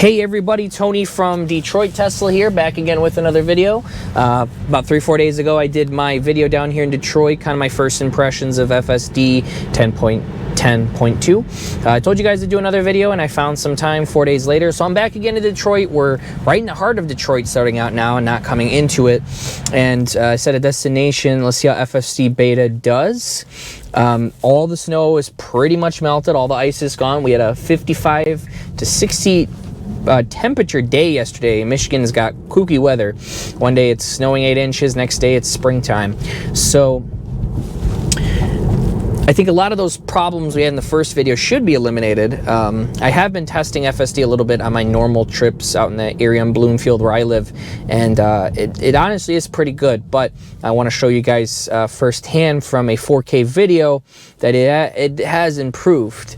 Hey everybody, Tony from Detroit Tesla here, back again with another video. About 3-4 days ago I did my video down here in Detroit, kind of my first impressions of FSD 10.10.2. I told you guys to do another video and I found some time 4 days later, so I'm back again in Detroit. We're right in the heart of Detroit starting out now and not coming into it. And I set a destination. Let's see how FSD beta does. All the snow is pretty much melted, all the ice is gone. We had a 55 to 60 temperature day yesterday. Michigan's got kooky weather. One day it's snowing 8 inches, next day it's springtime. So I think a lot of those problems we had in the first video should be eliminated. I have been testing FSD a little bit on my normal trips out in the area in Bloomfield where I live, and it honestly is pretty good, but I want to show you guys firsthand from a 4K video that it has improved.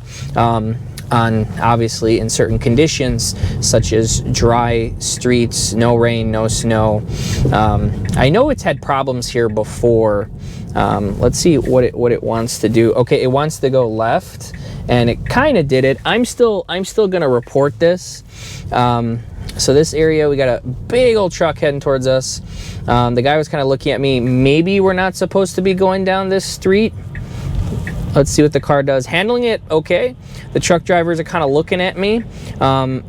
On obviously in certain conditions such as dry streets, no rain, no snow. I know it's had problems here before. Let's see what it wants to do. Okay, it wants to go left and it kind of did it. I'm still gonna report this. So this area, we got a big old truck heading towards us. The guy was kind of looking at me. Maybe we're not supposed to be going down this street. Let's see what the car does. Handling it okay. The truck drivers are kind of looking at me,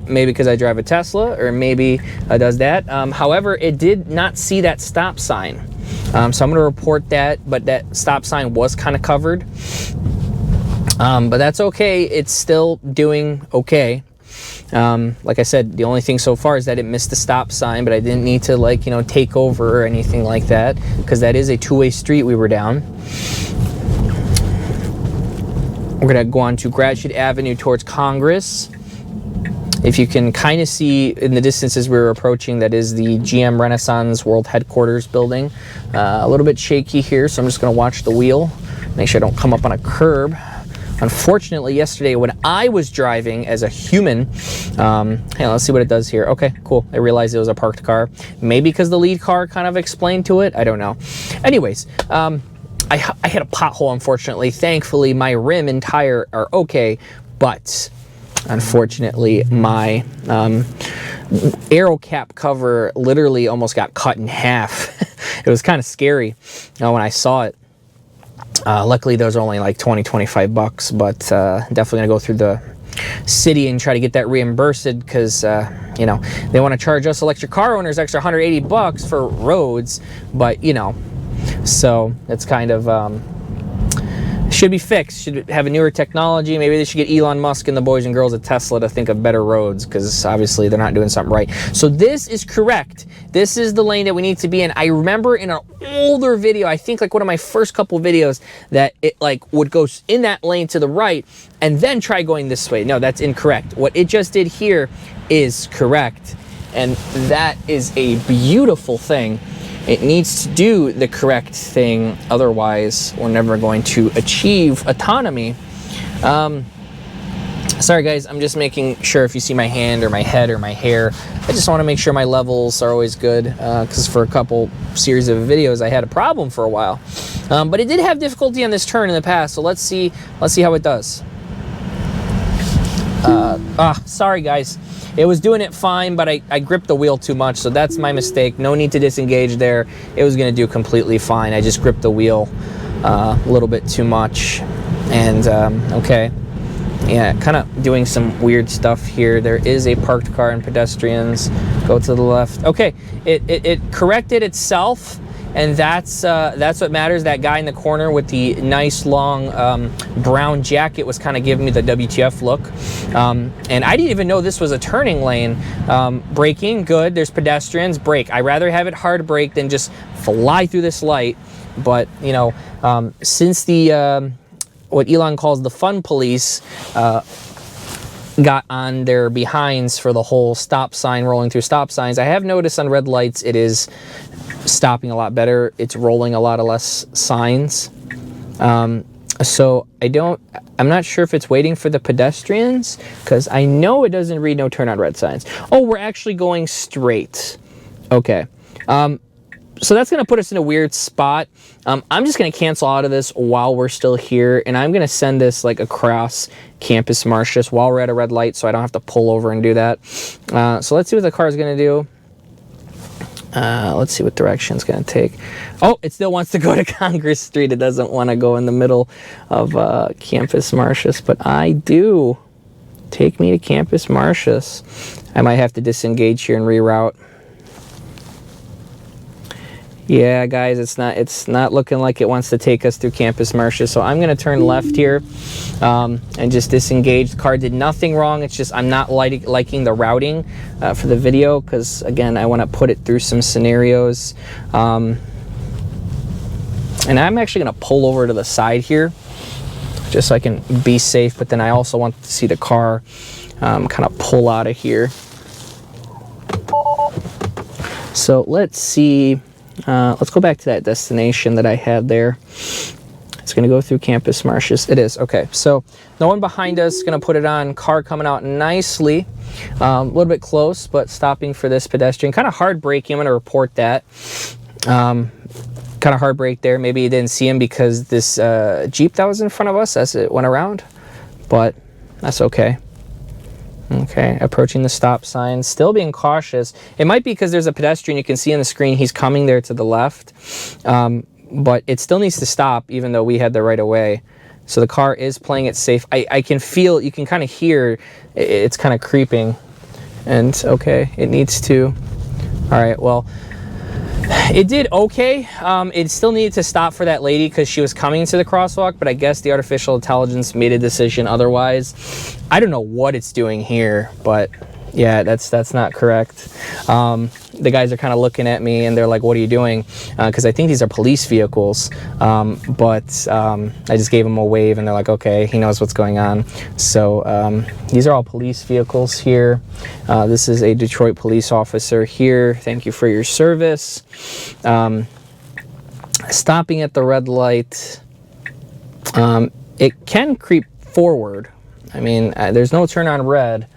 maybe because I drive a Tesla, or maybe it does that. However, it did not see that stop sign. So I'm going to report that, but that stop sign was kind of covered. But that's okay. It's still doing okay. Like I said, the only thing so far is that it missed the stop sign, but I didn't need to, like, you know, take over or anything like that, because that is a two-way street we were down. We're going to go on to Gratiot Avenue towards Congress. If you can kind of see in the distance as we were approaching, that is the GM Renaissance World Headquarters building. A little bit shaky here, so I'm just going to watch the wheel, make sure I don't come up on a curb. Unfortunately, yesterday when I was driving as a human, hang on, let's see what it does here. Okay, cool. I realized it was a parked car. Maybe because the lead car kind of explained to it. I don't know. Anyways, I hit a pothole, unfortunately. Thankfully, my rim and tire are okay, but unfortunately, my aero cap cover literally almost got cut in half. It was kind of scary when I saw it. Luckily, those are only like 20-25 bucks, but definitely gonna go through the city and try to get that reimbursed, because you know, they want to charge us electric car owners extra 180 bucks for roads, but you know. So it's kind of should be fixed. Should have a newer technology. Maybe they should get Elon Musk and the boys and girls at Tesla to think of better roads, because obviously they're not doing something right. So this is correct. This is the lane that we need to be in. I remember in an older video, I think like one of my first couple videos, that it like would go in that lane to the right and then try going this way. No, that's incorrect. What it just did here is correct, and that is a beautiful thing. It needs to do the correct thing, otherwise we're never going to achieve autonomy. Sorry guys, I'm just making sure if you see my hand or my head or my hair, I just want to make sure my levels are always good, because for a couple series of videos I had a problem for a while. But it did have difficulty on this turn in the past, so let's see how it does. Sorry guys. It was doing it fine, but I gripped the wheel too much, so that's my mistake. No need to disengage there. It was going to do completely fine. I just gripped the wheel a little bit too much. And, okay. Yeah, kind of doing some weird stuff here. There is a parked car and pedestrians. Go to the left. Okay, it corrected itself. And that's what matters. That guy in the corner with the nice long brown jacket was kind of giving me the WTF look. And I didn't even know this was a turning lane. Braking, good. There's pedestrians, brake. I'd rather have it hard brake than just fly through this light. But, you know, since the, what Elon calls the fun police, got on their behinds for the whole stop sign, rolling through stop signs, I have noticed on red lights it is stopping a lot better. It's rolling a lot of less signs. So I'm not sure if it's waiting for the pedestrians, because I know it doesn't read no turn on red signs. Oh, we're actually going straight. Okay. So that's going to put us in a weird spot. I'm just going to cancel out of this while we're still here, and I'm going to send this like across Campus Martius while we're at a red light, so I don't have to pull over and do that. So let's see what the car is going to do. Let's see what direction it's going to take. Oh, it still wants to go to Congress Street. It doesn't want to go in the middle of Campus Martius, but I do. Take me to Campus Martius. I might have to disengage here and reroute. Yeah, guys, it's not looking like it wants to take us through Campus Martius, so I'm going to turn left here and just disengage. The car did nothing wrong. It's just I'm not liking the routing for the video because, again, I want to put it through some scenarios. And I'm actually going to pull over to the side here just so I can be safe, but then I also want to see the car kind of pull out of here. So let's see. Let's go back to that destination that I had there. It's going to go through Campus Martius. It is. Okay, so no one behind us. Going to put it on. Car coming out nicely. A little bit close, but stopping for this pedestrian. Kind of hard braking. I'm going to report that. Kind of hard brake there. Maybe you didn't see him because this Jeep that was in front of us as it went around, but that's okay. Okay, approaching the stop sign, still being cautious. It might be because there's a pedestrian. You can see on the screen he's coming there to the left, but it still needs to stop even though we had the right of way. So the car is playing it safe. I can feel, you can kind of hear it's kind of creeping, and okay, it needs to. All right, well, it did okay. It still needed to stop for that lady because she was coming to the crosswalk, but I guess the artificial intelligence made a decision otherwise. I don't know what it's doing here, but yeah, that's not correct. The guys are kind of looking at me and they're like, what are you doing? Because I think these are police vehicles, but I just gave them a wave and they're like, okay, he knows what's going on. So these are all police vehicles here. This is a Detroit police officer here. Thank you for your service. Stopping at the red light. It can creep forward. I mean, there's no turn on red.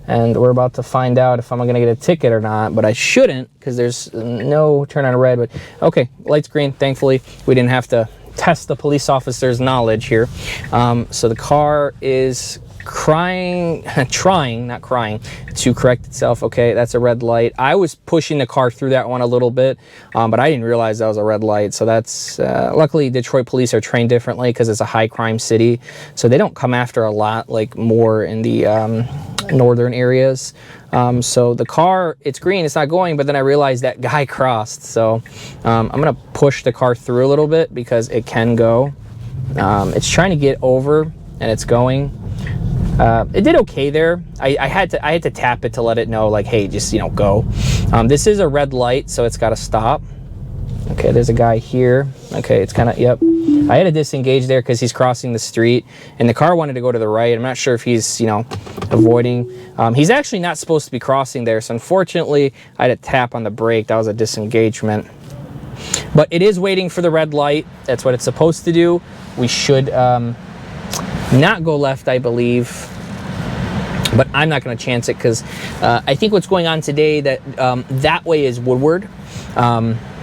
And we're about to find out if I'm going to get a ticket or not, but I shouldn't because there's no turn on red. But okay, light's green. Thankfully, we didn't have to test the police officer's knowledge here. So the car is trying, not crying, to correct itself. Okay, that's a red light. I was pushing the car through that one a little bit, but I didn't realize that was a red light. So that's, luckily Detroit police are trained differently because it's a high crime city. So they don't come after a lot, like more in the northern areas. So the car, it's green, it's not going, but then I realized that guy crossed. So I'm gonna push the car through a little bit because it can go. It's trying to get over and it's going. It did okay there. I had to tap it to let it know, like, hey, just, you know, go. This is a red light, so it's got to stop. Okay, there's a guy here. Okay, it's kind of, yep. I had to disengage there because he's crossing the street, and the car wanted to go to the right. I'm not sure if he's, you know, avoiding. He's actually not supposed to be crossing there, so unfortunately, I had to tap on the brake. That was a disengagement. But it is waiting for the red light. That's what it's supposed to do. We should not go left, I believe, but I'm not going to chance it because I think what's going on today that way is Woodward,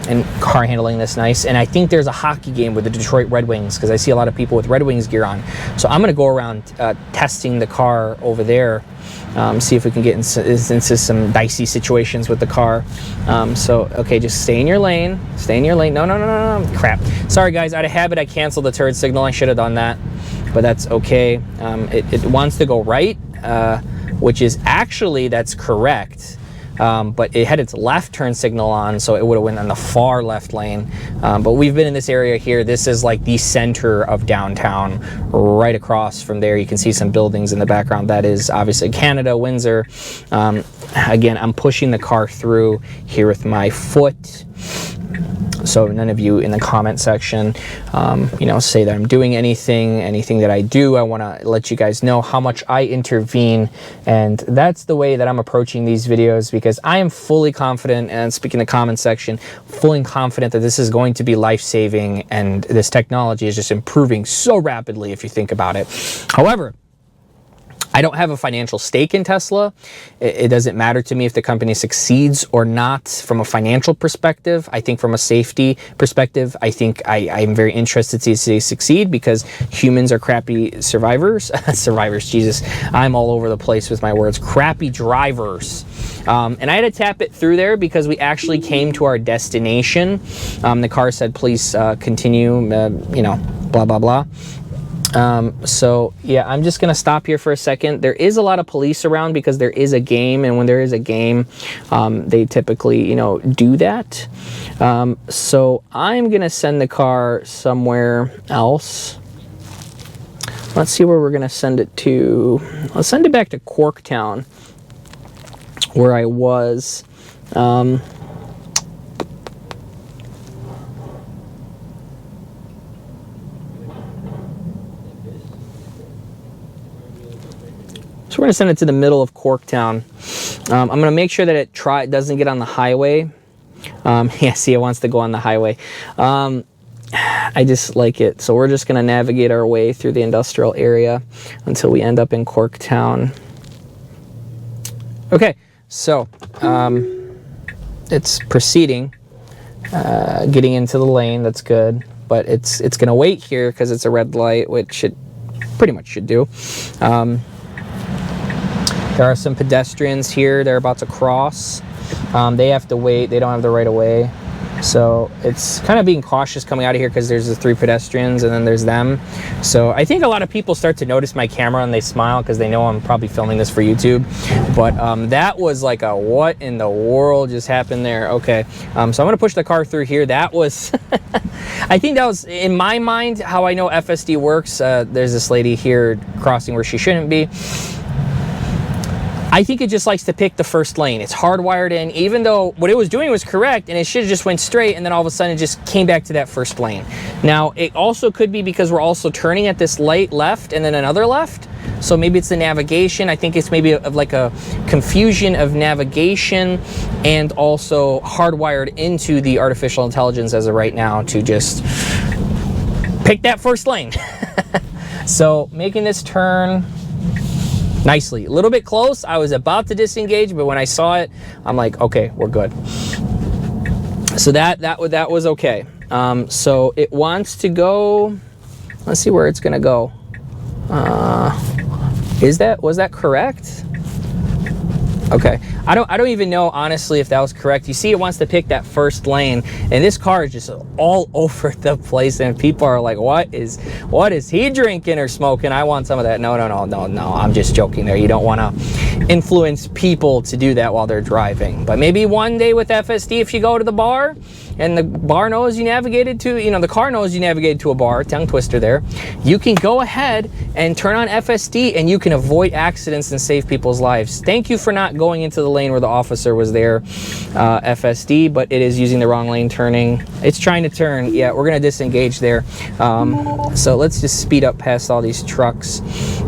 and car handling this nice, and I think there's a hockey game with the Detroit Red Wings because I see a lot of people with Red Wings gear on. So I'm going to go around testing the car over there, see if we can get into some dicey situations with the car. So okay, just stay in your lane. Stay in your lane. No. Crap. Sorry guys, out of habit I canceled the turn signal. I should have done that, but that's okay. It wants to go right, which is actually, that's correct. But it had its left turn signal on, so it would have went on the far left lane. But we've been in this area here. This is like the center of downtown. Right across from there, you can see some buildings in the background. That is obviously Canada, Windsor. Again, I'm pushing the car through here with my foot. So none of you in the comment section, you know, say that I'm doing anything that I do. I want to let you guys know how much I intervene, and that's the way that I'm approaching these videos because I am fully confident, and speaking in the comment section, fully confident that this is going to be life-saving, and this technology is just improving so rapidly if you think about it. However, I don't have a financial stake in Tesla. It doesn't matter to me if the company succeeds or not from a financial perspective. I think from a safety perspective, I think I'm very interested to see they succeed, because humans are crappy survivors. Survivors, Jesus. I'm all over the place with my words. Crappy drivers. And I had to tap it through there because we actually came to our destination. The car said, please continue, you know, blah, blah, blah. So yeah, I'm just gonna stop here for a second. There is a lot of police around because there is a game, and when there is a game, they typically, you know, do that. So I'm gonna send the car somewhere else. Let's see where we're gonna send it to. I'll send it back to Corktown, where I was. So we're going to send it to the middle of Corktown. I'm going to make sure that it doesn't get on the highway. Yeah, see, it wants to go on the highway. I just like it. So we're just going to navigate our way through the industrial area until we end up in Corktown. Okay, so it's proceeding, getting into the lane. That's good. But it's going to wait here because it's a red light, which it pretty much should do. There are some pedestrians here. They're about to cross. They have to wait. They don't have the right of way. So it's kind of being cautious coming out of here because there's the 3 pedestrians and then there's them. So I think a lot of people start to notice my camera and they smile because they know I'm probably filming this for YouTube. But that was like a what in the world just happened there? Okay, so I'm going to push the car through here. That was, I think that was, in my mind, how I know FSD works. There's this lady here crossing where she shouldn't be. I think it just likes to pick the first lane. It's hardwired in, even though what it was doing was correct and it should have just went straight, and then all of a sudden it just came back to that first lane. Now, it also could be because we're also turning at this light left and then another left. So maybe it's the navigation. I think it's maybe like a confusion of navigation and also hardwired into the artificial intelligence as of right now to just pick that first lane. So making this turn nicely, a little bit close. I was about to disengage, but when I saw it, I'm like, okay, we're good. So that was okay. So it wants to go. Let's see where it's gonna go. Was that correct? Okay, I don't even know honestly if that was correct. You see, it wants to pick that first lane, and this car is just all over the place, and people are like, what is he drinking or smoking? I want some of that. No, I'm just joking there. You don't want to influence people to do that while they're driving. But maybe one day with FSD, if you go to the bar and the bar knows you navigated to, the car knows you navigated to a bar, tongue twister there, you can go ahead and turn on FSD and you can avoid accidents and save people's lives. Thank you for not going into the lane where the officer was there, FSD, but it is using the wrong lane turning. It's trying to turn. Yeah, we're going to disengage there. So let's just speed up past all these trucks.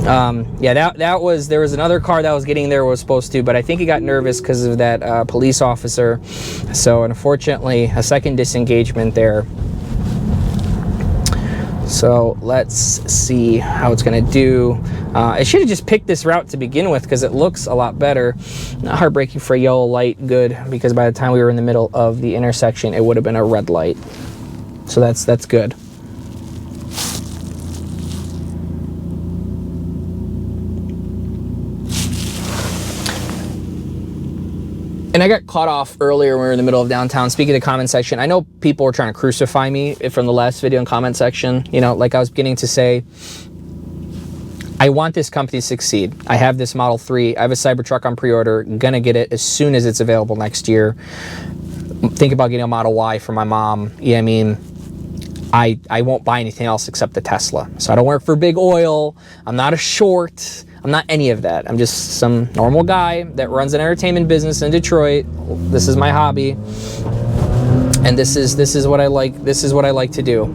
Yeah, there was another car that was getting there, was supposed to, but I think he got nervous because of that police officer. So unfortunately, a second disengagement there. So let's see how it's going to do. It should have just picked this route to begin with because it looks a lot better. Not heartbreaking for a yellow light, good, because by the time we were in the middle of the intersection, it would have been a red light. So that's good. And I got caught off earlier when we were in the middle of downtown. Speaking of the comment section, I know people were trying to crucify me from the last video in comment section. Like I was beginning to say, I want this company to succeed. I have this Model 3. I have a Cybertruck on pre-order. Gonna get it as soon as it's available next year. Think about getting a Model Y for my mom. Yeah, I mean, I won't buy anything else except the Tesla. So I don't work for big oil. I'm not a short. I'm not any of that. I'm just some normal guy that runs an entertainment business in Detroit. This is my hobby, and this is what I like. This is what I like to do.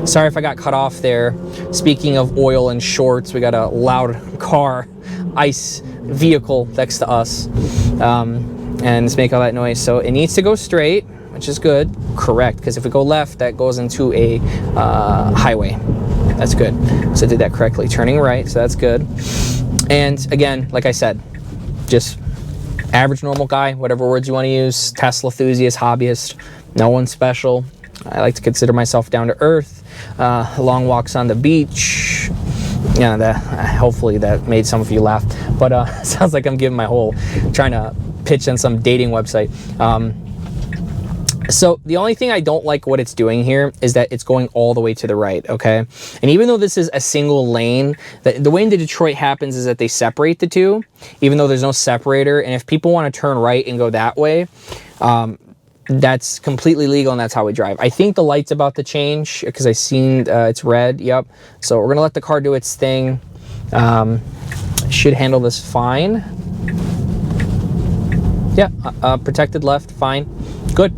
Sorry if I got cut off there. Speaking of oil and shorts, we got a loud car, ICE vehicle next to us, and it's making all that noise. So it needs to go straight, which is good. Correct, because if we go left, that goes into a highway. That's good. So I did that correctly. Turning right, so that's good. And again, like I said, just average normal guy, whatever words you want to use, Tesla enthusiast, hobbyist, no one special. I like to consider myself down to earth. Long walks on the beach. Yeah, hopefully that made some of you laugh. But sounds like I'm giving my whole, trying to pitch on some dating website. So the only thing I don't like what it's doing here is that it's going all the way to the right, okay? And even though this is a single lane, the way into Detroit happens is that they separate the two, even though there's no separator. And if people want to turn right and go that way, that's completely legal, and that's how we drive. I think the light's about to change because I seen it's red, yep. So we're gonna let the car do its thing. Should handle this fine. Yeah, protected left, fine, good.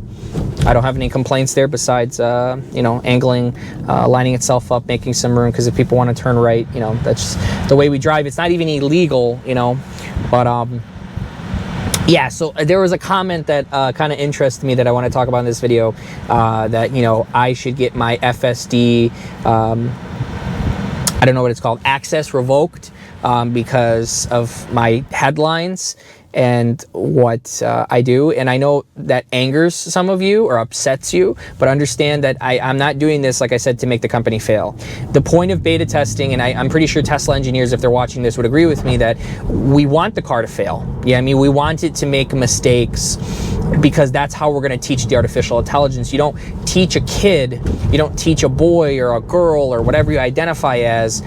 I don't have any complaints there besides, you know, angling, lining itself up, making some room, because if people want to turn right, you know, that's just the way we drive. It's not even illegal, you know, but yeah, so there was a comment that kind of interested me that I want to talk about in this video, that, you know, I should get my FSD, I don't know what it's called, access revoked because of my headlines and what I do. And I know that angers some of you or upsets you, but understand that I'm not doing this, like I said, to make the company fail. The point of beta testing, and I'm pretty sure Tesla engineers, if they're watching this, would agree with me that we want the car to fail. Yeah, I mean, we want it to make mistakes because that's how we're going to teach the artificial intelligence. You don't teach a kid, you don't teach a boy or a girl or whatever you identify as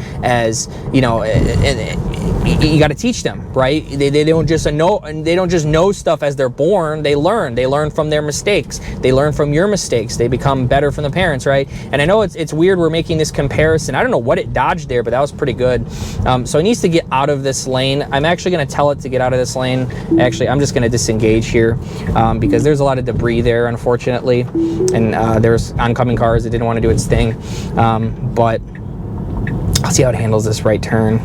you know, you got to teach them, right? They don't just know, and they don't just know stuff as they're born. They learn from their mistakes. They learn from your mistakes. They become better from the parents, right? And I know it's weird we're making this comparison. I don't know what it dodged there, but that was pretty good. So it needs to get out of this lane. I'm actually going to tell it to get out of this lane. Actually, I'm just going to disengage here because there's a lot of debris there, unfortunately, and there's oncoming cars that didn't want to do its thing. But I'll see how it handles this right turn.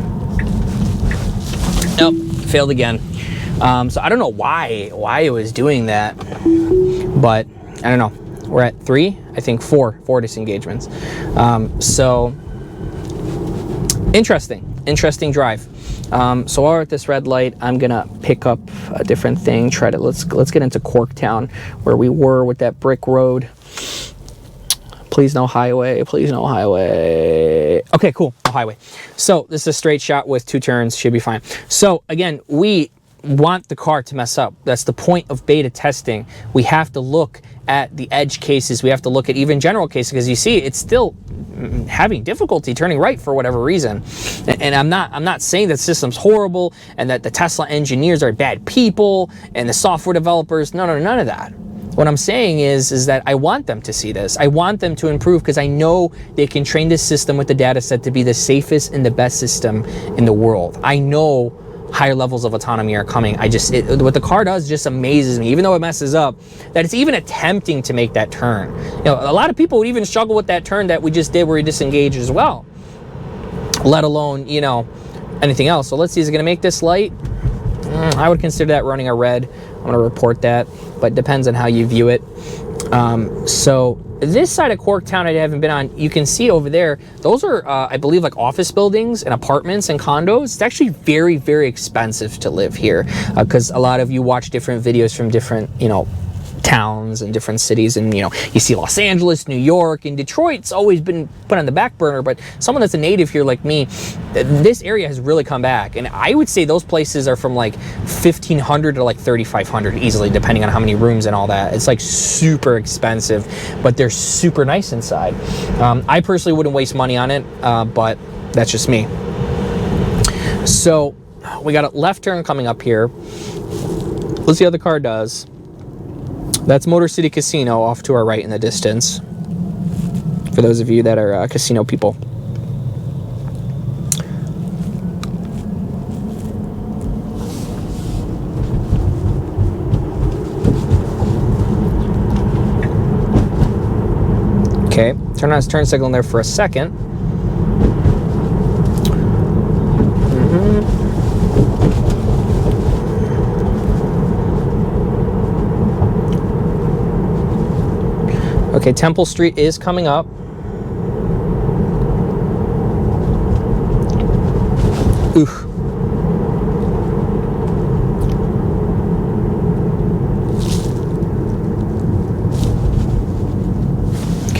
Nope, failed again. So I don't know why it was doing that, but I don't know. We're at 3, I think 4 disengagements. So interesting drive. So while we're at this red light, I'm gonna pick up a different thing. Let's get into Corktown, where we were with that brick road. Please no highway, please no highway. Okay, cool, no highway. So this is a straight shot with 2 turns, should be fine. So again, we want the car to mess up. That's the point of beta testing. We have to look at the edge cases. We have to look at even general cases, because you see it's still having difficulty turning right for whatever reason. And I'm not saying that the system's horrible and that the Tesla engineers are bad people and the software developers. No, none of that. What I'm saying is that I want them to see this. I want them to improve, because I know they can train this system with the data set to be the safest and the best system in the world. I know higher levels of autonomy are coming. What the car does just amazes me, even though it messes up, that it's even attempting to make that turn. You know, a lot of people would even struggle with that turn that we just did where we disengaged as well, let alone, you know, anything else. So let's see, is it gonna make this light? I would consider that running a red. I'm gonna report that, but it depends on how you view it. So this side of Corktown I haven't been on. You can see over there, those are, I believe, like office buildings and apartments and condos. It's actually very, very expensive to live here, because a lot of you watch different videos from different, you know, towns and different cities, and you know, you see Los Angeles, New York, and Detroit's always been put on the back burner. But someone that's a native here like me, this area has really come back, and I would say those places are from like 1,500 to like 3,500 easily, depending on how many rooms and all that. It's like super expensive, but they're super nice inside. I personally wouldn't waste money on it, but that's just me. So we got a left turn coming up here. Let's see how the car does. That's Motor City Casino off to our right in the distance, for those of you that are casino people. Okay, turn on his turn signal there for a second. Okay, Temple Street is coming up. Oof.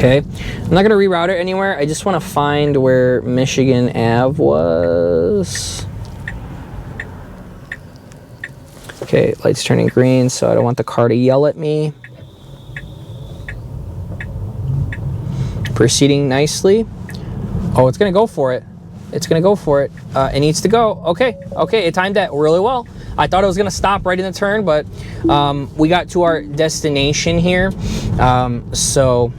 Okay, I'm not gonna reroute it anywhere. I just want to find where Michigan Ave was. Okay, light's turning green, so I don't want the car to yell at me. Proceeding nicely. Oh, it's gonna go for it. It's gonna go for it. It needs to go. Okay, it timed that really well. I thought it was gonna stop right in the turn, but we got to our destination here. So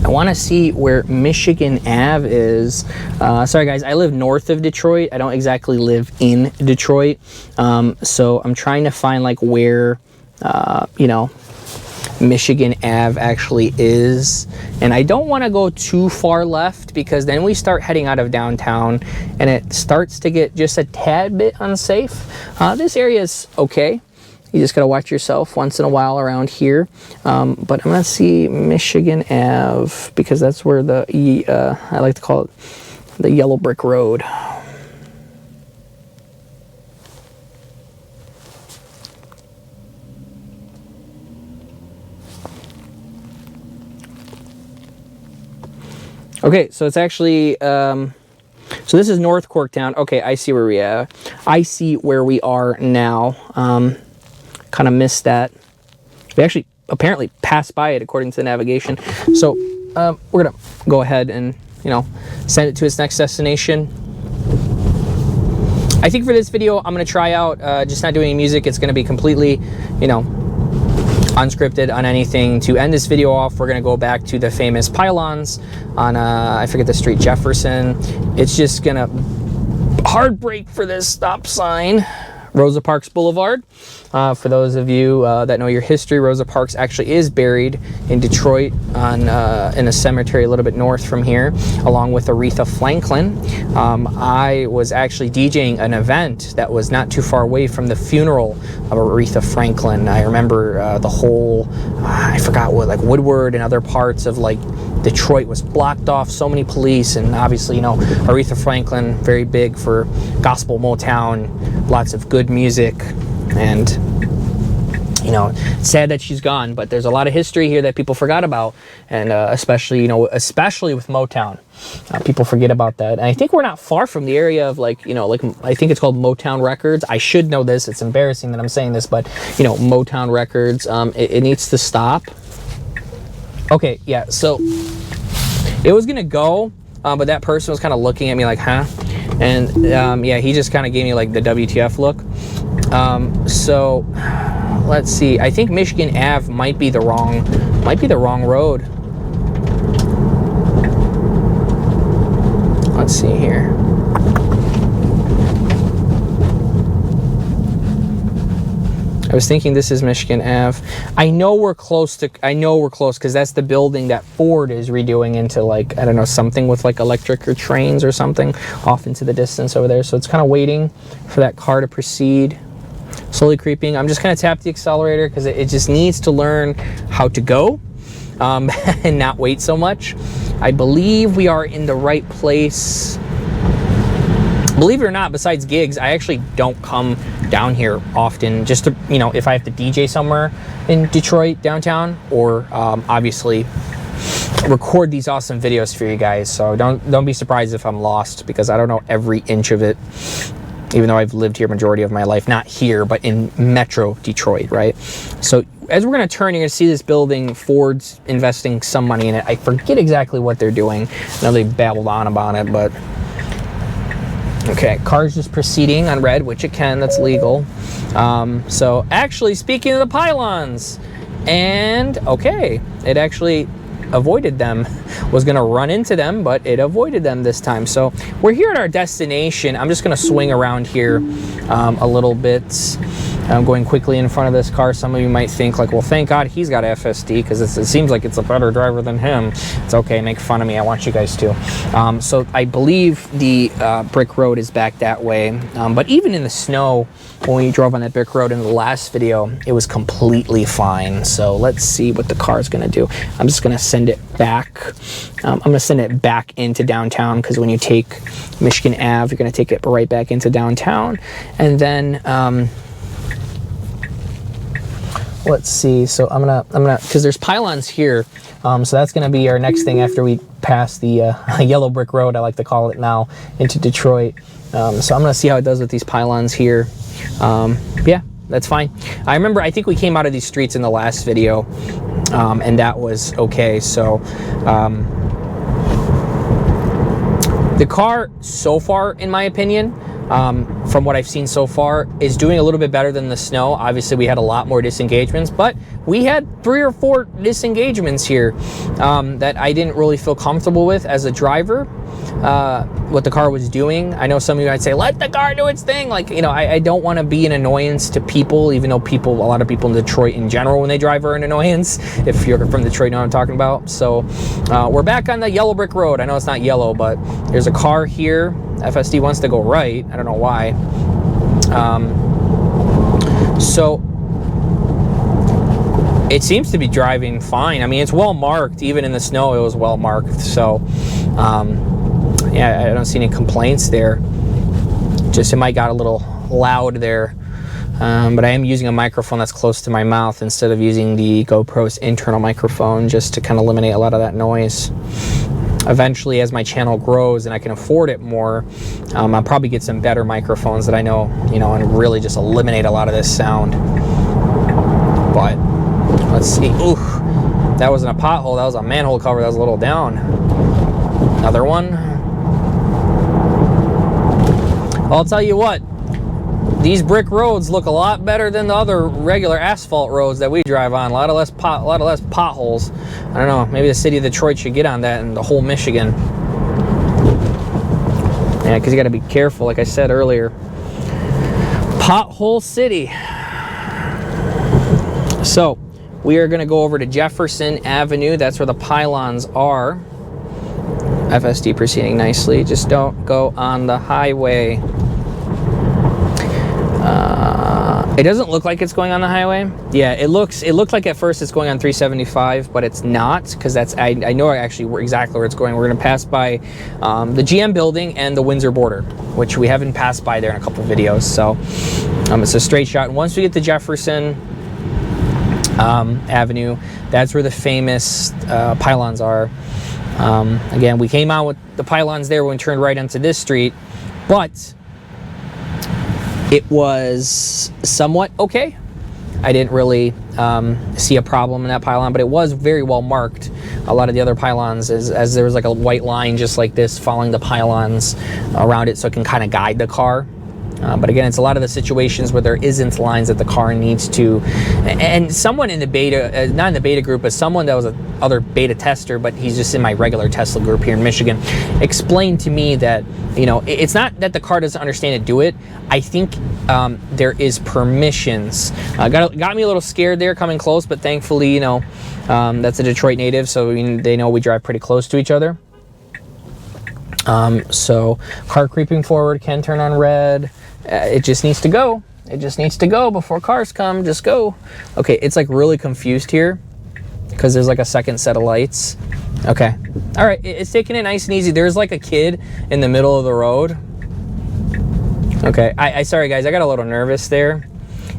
I want to see where Michigan Ave is. Sorry guys, I live north of Detroit. I don't exactly live in Detroit. So I'm trying to find like where, you know, Michigan Ave actually is. And I don't want to go too far left because then we start heading out of downtown and it starts to get just a tad bit unsafe. This area is okay. You just gotta watch yourself once in a while around here. But I'm gonna see Michigan Ave because that's where the, I like to call it the yellow brick road. Okay, so it's actually, so this is North Corktown. Okay, I see where we are. I see where we are now. Kind of missed that. We actually apparently passed by it according to the navigation. So we're gonna go ahead and, you know, send it to its next destination. I think for this video, I'm gonna try out just not doing any music. It's gonna be completely, you know, unscripted on anything. To end this video off, we're gonna go back to the famous pylons on, I forget the street, Jefferson. It's just gonna hard brake for this stop sign. Rosa Parks Boulevard. For those of you that know your history, Rosa Parks actually is buried in Detroit on in a cemetery a little bit north from here, along with Aretha Franklin. I was actually DJing an event that was not too far away from the funeral of Aretha Franklin. I remember the whole, I forgot what, like Woodward and other parts of like Detroit was blocked off, so many police, and obviously, you know, Aretha Franklin, very big for gospel Motown, lots of good music, and, you know, it's sad that she's gone, but there's a lot of history here that people forgot about, and especially, you know, especially with Motown. People forget about that. And I think we're not far from the area of, like, you know, like, I think it's called Motown Records. I should know this. It's embarrassing that I'm saying this, but, you know, Motown Records, it needs to stop. Okay, yeah, so it was gonna go, but that person was kind of looking at me like, huh? And yeah, he just kind of gave me like the WTF look. So let's see. I think Michigan Ave might be the wrong road. Let's see here. I was thinking this is Michigan Ave. I know we're close because that's the building that Ford is redoing into, like, I don't know, something with like electric or trains or something off into the distance over there. So it's kind of waiting for that car to proceed. Slowly creeping. I'm just going to tap the accelerator because it just needs to learn how to go and not wait so much. I believe we are in the right place. Believe it or not, besides gigs, I actually don't come down here often, just to, you know, if I have to DJ somewhere in Detroit downtown, or obviously record these awesome videos for you guys. So don't be surprised if I'm lost, because I don't know every inch of it, even though I've lived here majority of my life. Not here, but in Metro Detroit, right? So as we're going to turn, you're going to see this building. Ford's investing some money in it. I forget exactly what they're doing. I know they babbled on about it, but okay, car's just proceeding on red, which it can, that's legal. So actually, speaking of the pylons, and okay, it actually avoided them. Was gonna run into them, but it avoided them this time. So we're here at our destination. I'm just gonna swing around here a little bit. I'm going quickly in front of this car. Some of you might think like, well, thank God he's got FSD, because it seems like it's a better driver than him. It's okay, make fun of me. I want you guys to. So I believe the brick road is back that way. But even in the snow, when we drove on that brick road in the last video, it was completely fine. So let's see what the car is gonna do. I'm just gonna send it back. I'm gonna send it back into downtown, because when you take Michigan Ave, you're gonna take it right back into downtown. And then, let's see. So I'm gonna, because there's pylons here. So that's gonna be our next thing after we pass the yellow brick road, I like to call it now, into Detroit. So I'm gonna see how it does with these pylons here. Yeah, that's fine. I think we came out of these streets in the last video, and that was okay. So the car so far, in my opinion, from what I've seen so far, is doing a little bit better than the snow. Obviously, we had a lot more disengagements, but we had 3 or 4 disengagements here that I didn't really feel comfortable with as a driver, what the car was doing. I know some of you might say, let the car do its thing. Like, you know, I don't want to be an annoyance to people, even though a lot of people in Detroit in general, when they drive, are an annoyance. If you're from Detroit, you know what I'm talking about. So we're back on the yellow brick road. I know it's not yellow, but there's a car here. FSD wants to go right. I don't know why. So it seems to be driving fine. I mean, it's well marked. Even in the snow, it was well marked. So yeah, I don't see any complaints there. Just it might got a little loud there. But I am using a microphone that's close to my mouth instead of using the GoPro's internal microphone, just to kind of eliminate a lot of that noise. Eventually, as my channel grows and I can afford it more, I'll probably get some better microphones that I know, you know, and really just eliminate a lot of this sound. But let's see. Ooh, that wasn't a pothole. That was a manhole cover. That was a little down. Another one. I'll tell you what, these brick roads look a lot better than the other regular asphalt roads that we drive on. A lot of less potholes. I don't know, maybe the city of Detroit should get on that, and the whole Michigan. Yeah, because you got to be careful, like I said earlier. Pothole city. So we are going to go over to Jefferson Avenue. That's where the pylons are. FSD proceeding nicely. Just don't go on the highway. It doesn't look like it's going on the highway. Yeah, it looked like at first it's going on 375, but it's not, because that's I know actually exactly where it's going. We're going to pass by the GM building and the Windsor border, which we haven't passed by there in a couple videos. So it's a straight shot. And once we get to Jefferson Avenue, that's where the famous pylons are. Again, we came out with the pylons there when we turned right onto this street, but it was somewhat okay. I didn't really see a problem in that pylon, but it was very well marked. A lot of the other pylons, as there was like a white line just like this following the pylons around it, so it can kind of guide the car. But again, it's a lot of the situations where there isn't lines that the car needs to. And someone in the beta, not in the beta group, but someone that was another beta tester, but he's just in my regular Tesla group here in Michigan, explained to me that, you know, it's not that the car doesn't understand to do it. I think there is permissions. Got me a little scared there coming close, but thankfully, you know, that's a Detroit native, so they know we drive pretty close to each other. So car creeping forward, can turn on red. It just needs to go. It just needs to go before cars come. Just go. Okay, it's like really confused here because there's like a second set of lights. Okay. All right, it's taking it nice and easy. There's like a kid in the middle of the road. Okay, sorry guys, I got a little nervous there.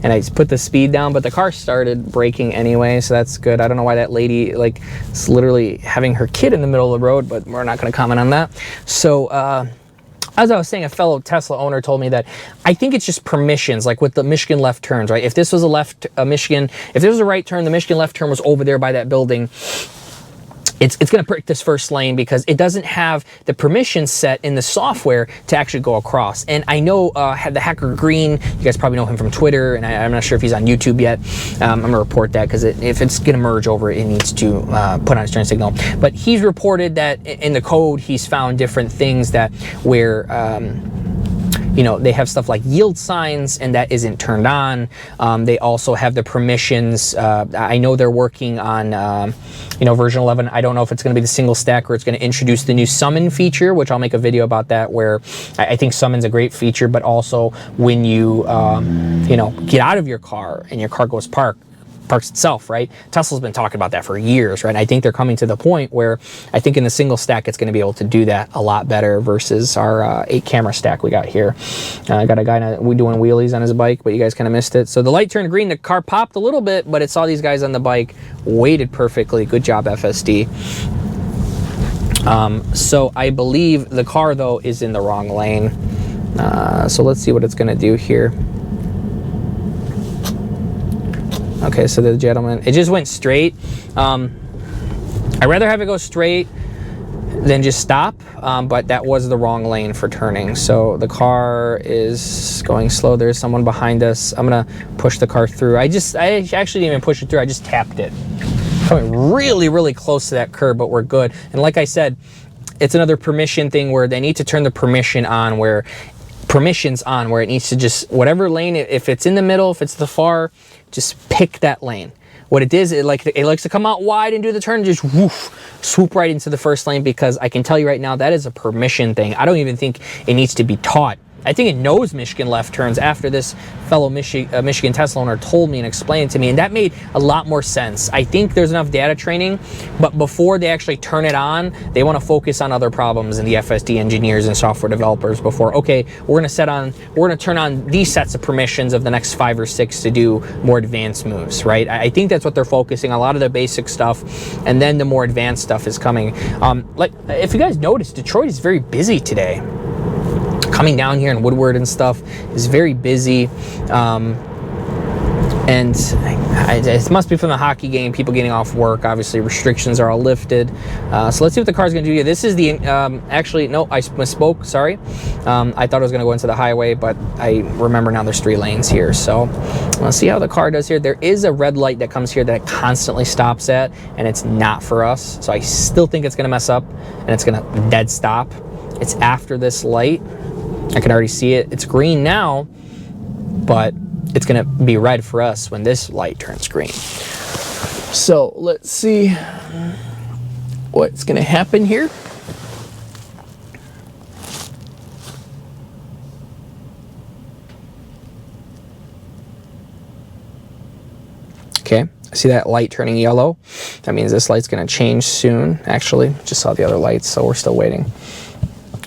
And I just put the speed down, but the car started braking anyway, so that's good. I don't know why that lady, like, is literally having her kid in the middle of the road, but we're not going to comment on that. So, as I was saying, a fellow Tesla owner told me that I think it's just permissions, like with the Michigan left turns, right? If this was if there was a right turn, the Michigan left turn was over there by that building, it's going to prick this first lane because it doesn't have the permission set in the software to actually go across. And I know the hacker Green, you guys probably know him from Twitter, and I'm not sure if he's on YouTube yet. I'm going to report that because if it's going to merge over, it needs to put on its turn signal. But he's reported that in the code, he's found different things that where you know, they have stuff like yield signs, and that isn't turned on. They also have the permissions. I know they're working on, you know, version 11. I don't know if it's going to be the single stack or it's going to introduce the new summon feature, which I'll make a video about that, where I think summon's a great feature, but also when you, you know, get out of your car and your car goes parked parks itself, right? Tesla's been talking about that for years, right? And I think they're coming to the point where I think in the single stack, it's going to be able to do that a lot better versus our 8 camera stack we got here. I got a guy doing wheelies on his bike, but you guys kind of missed it. So the light turned green, the car popped a little bit, but it saw these guys on the bike, waited perfectly. Good job, FSD. So I believe the car, though, is in the wrong lane. So let's see what it's going to do here. Okay, so the gentleman, it just went straight. I'd rather have it go straight than just stop, but that was the wrong lane for turning. So the car is going slow. There's someone behind us. I'm going to push the car through. I actually didn't even push it through. I just tapped it. Coming really, really close to that curb, but we're good. And like I said, it's another permission thing where they need to turn the permissions on where it needs to just, whatever lane, if it's in the middle, if it's the far, just pick that lane. What it is, it likes to come out wide and do the turn and just woof, swoop right into the first lane, because I can tell you right now, that is a permission thing. I don't even think it needs to be taught. I think it knows Michigan left turns after this fellow Michigan Tesla owner told me and explained to me, and that made a lot more sense. I think there's enough data training, but before they actually turn it on, they want to focus on other problems in the FSD engineers and software developers before, okay, we're going to turn on these sets of permissions of the next 5 or 6 to do more advanced moves, right? I think that's what they're focusing on, a lot of the basic stuff, and then the more advanced stuff is coming. Like, if you guys noticed, Detroit is very busy today. Coming down here in Woodward and stuff is very busy, and it must be from the hockey game, people getting off work. Obviously restrictions are all lifted, so let's see what the car's going to do here. This is the actually no, I misspoke, sorry. I thought I was going to go into the highway, but I remember now there's 3 lanes here. So let's see how the car does here. There is a red light that comes here that it constantly stops at, and it's not for us, so I still think it's going to mess up and it's going to dead stop. It's after this light. I can already see it. It's green now, but it's going to be red for us when this light turns green. So let's see what's going to happen here. Okay, I see that light turning yellow. That means this light's going to change soon. Actually, just saw the other lights, so we're still waiting.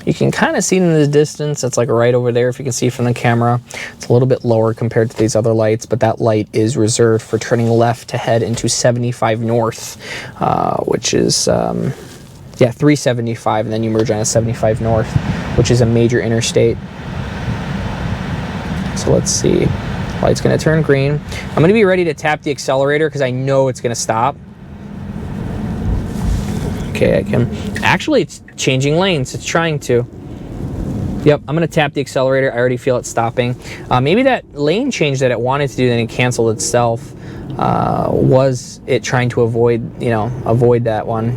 You can kind of see it in the distance. It's like right over there if you can see from the camera. It's a little bit lower compared to these other lights, but that light is reserved for turning left to head into 75 North, which is, yeah, 375, and then you merge on a 75 North, which is a major interstate. So let's see. Light's going to turn green. I'm going to be ready to tap the accelerator because I know it's going to stop. Okay, I can. Actually, it's changing lanes. It's trying to. Yep, I'm going to tap the accelerator. I already feel it stopping. Maybe that lane change that it wanted to do, then it canceled itself. Was it trying to avoid that one?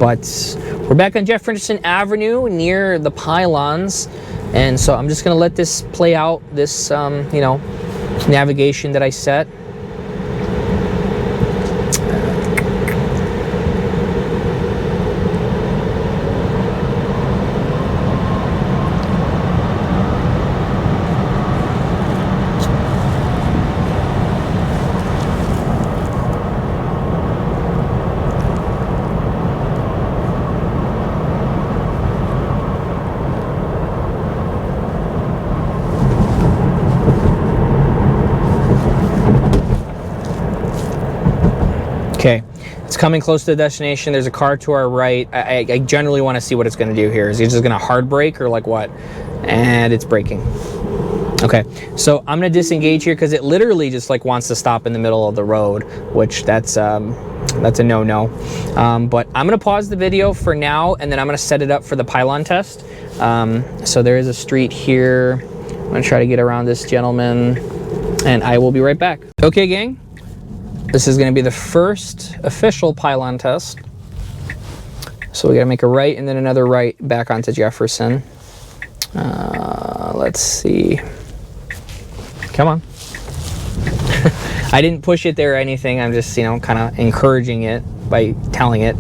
But we're back on Jefferson Avenue near the pylons, and so I'm just going to let this play out. This navigation that I set. Okay, it's coming close to the destination. There's a car to our right. I generally want to see what it's going to do here. Is he just going to hard brake or like what? And it's braking. Okay, so I'm going to disengage here because it literally just like wants to stop in the middle of the road, which that's a no-no. But I'm going to pause the video for now, and then I'm going to set it up for the pylon test. So there is a street here. I'm going to try to get around this gentleman, and I will be right back. Okay, gang. This is going to be the first official pylon test. So we got to make a right and then another right back onto Jefferson. Let's see. Come on. I didn't push it there or anything. I'm just, kind of encouraging it by telling it,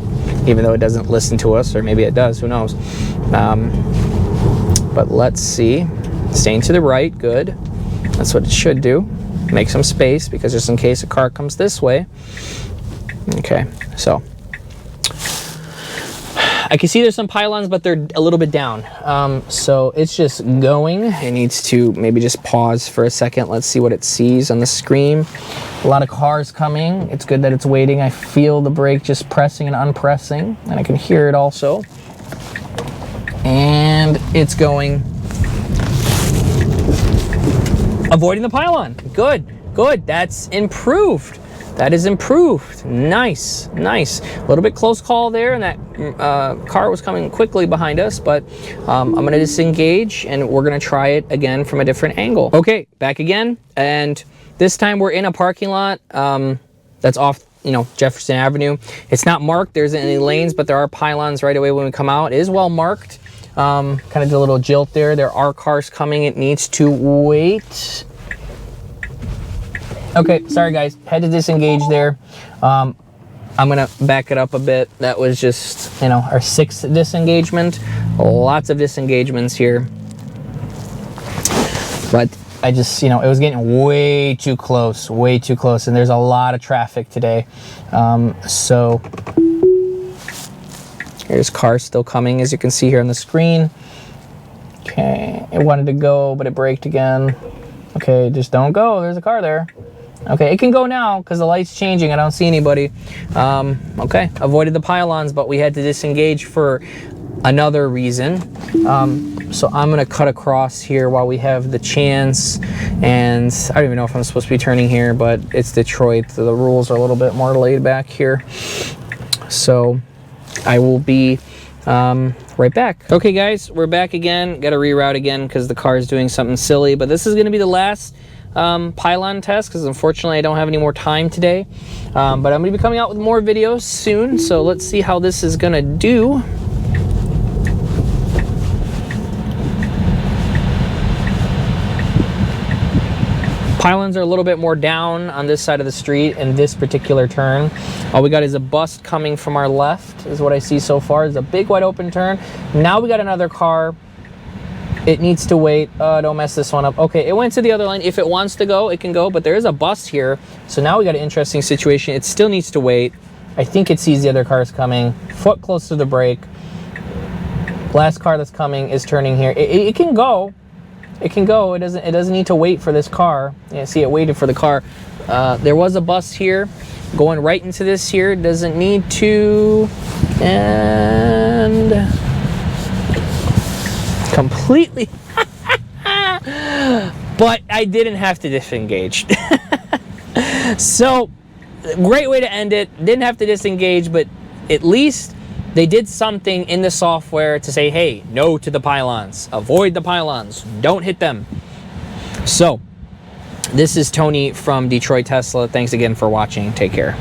even though it doesn't listen to us, or maybe it does, who knows. But let's see. Staying to the right, good. That's what it should do. make some space because just in case a car comes this way. Okay, so I can see there's some pylons, but they're a little bit down. So it's just going. It needs to maybe just pause for a second. Let's see what it sees on the screen. A lot of cars coming. It's good that it's waiting. I feel the brake just pressing and unpressing, and I can hear it also. And it's going. Avoiding the pylon. Good, good. That's improved. That is improved. Nice, nice. A little bit close call there, and that car was coming quickly behind us, but I'm gonna disengage and we're gonna try it again from a different angle. Okay, back again, and this time we're in a parking lot that's off, you know, Jefferson Avenue. It's not marked, there isn't any lanes, but there are pylons right away when we come out. It is well marked. Kind of did a little jilt there. There are cars coming, it needs to wait. Okay, sorry guys, had to disengage there. I'm gonna back it up a bit. That was just, you know, our 6th disengagement. Lots of disengagements here. But I just, you know, it was getting way too close, and there's a lot of traffic today. So here's cars still coming, as you can see here on the screen. Okay, it wanted to go, but it braked again. Okay, just don't go, there's a car there. Okay, it can go now because the light's changing. I don't see anybody. Okay, avoided the pylons, but we had to disengage for another reason. So I'm gonna cut across here while we have the chance. And I don't even know if I'm supposed to be turning here, but it's Detroit. So the rules are a little bit more laid back here. So I will be right back. Okay guys, we're back again. Got to reroute again because the car is doing something silly, but this is gonna be the last pylon test because unfortunately I don't have any more time today, but I'm going to be coming out with more videos soon, so let's see how this is going to do. Pylons are a little bit more down on this side of the street in this particular turn. All we got is a bus coming from our left is what I see so far. It's a big wide open turn. Now we got another car. It needs to wait. Don't mess this one up. Okay, it went to the other lane. If it wants to go, it can go, but there is a bus here. So now we got an interesting situation. It still needs to wait. I think it sees the other cars coming. Foot close to the brake. Last car that's coming is turning here. It can go. It can go. It doesn't need to wait for this car. Yeah, see, it waited for the car. There was a bus here going right into this here. Doesn't need to. And completely but I didn't have to disengage. So great way to end it. Didn't have to disengage, but at least they did something in the software to say, hey, no to the pylons, avoid the pylons, don't hit them. So this is Tony from Detroit Tesla. Thanks again for watching. Take care.